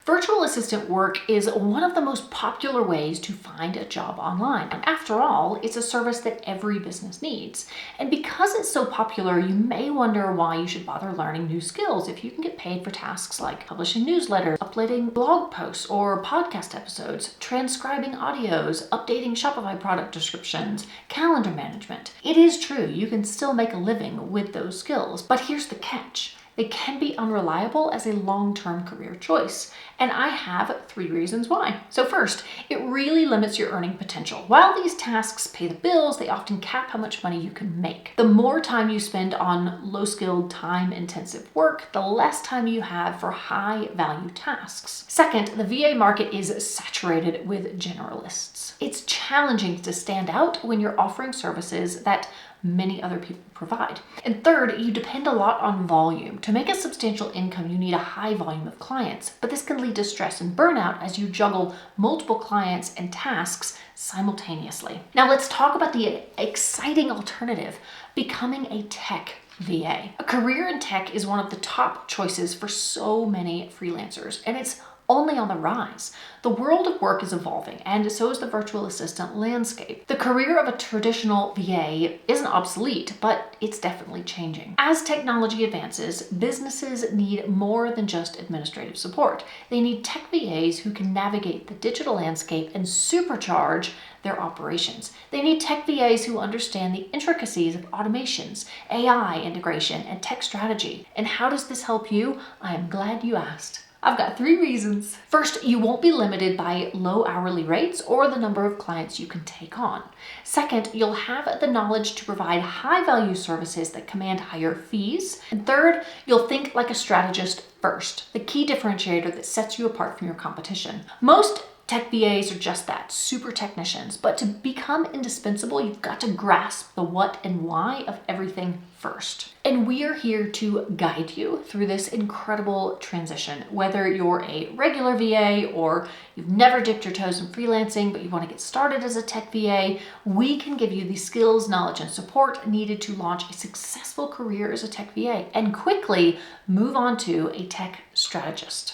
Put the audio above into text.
Virtual assistant work is one of the most popular ways to find a job online. And after all, it's a service that every business needs. And because it's so popular, you may wonder why you should bother learning new skills if you can get paid for tasks like publishing newsletters, uploading blog posts or podcast episodes, transcribing audios, updating Shopify product descriptions, calendar management. It is true, you can still make a living with those skills, but here's the catch. They can be unreliable as a long-term career choice. And I have 3 reasons why. So first, it really limits your earning potential. While these tasks pay the bills, they often cap how much money you can make. The more time you spend on low-skilled, time-intensive work, the less time you have for high-value tasks. Second, the VA market is saturated with generalists. It's challenging to stand out when you're offering services that many other people provide. And third, you depend a lot on volume. To make a substantial income, you need a high volume of clients, but this can lead to stress and burnout as you juggle multiple clients and tasks simultaneously. Now let's talk about the exciting alternative, becoming a tech VA. A career in tech is one of the top choices for so many freelancers, and it's only on the rise. The world of work is evolving, and so is the virtual assistant landscape. The career of a traditional VA isn't obsolete, but it's definitely changing. As technology advances, businesses need more than just administrative support. They need tech VAs who can navigate the digital landscape and supercharge their operations. They need tech VAs who understand the intricacies of automations, AI integration, and tech strategy. And how does this help you? I am glad you asked. I've got 3 reasons. First, you won't be limited by low hourly rates or the number of clients you can take on. Second, you'll have the knowledge to provide high-value services that command higher fees. And third, you'll think like a strategist first, the key differentiator that sets you apart from your competition. Most tech VAs are just that, super technicians, but to become indispensable, you've got to grasp the what and why of everything first. And we are here to guide you through this incredible transition. Whether you're a regular VA or you've never dipped your toes in freelancing, but you want to get started as a tech VA, we can give you the skills, knowledge, and support needed to launch a successful career as a tech VA and quickly move on to a tech strategist.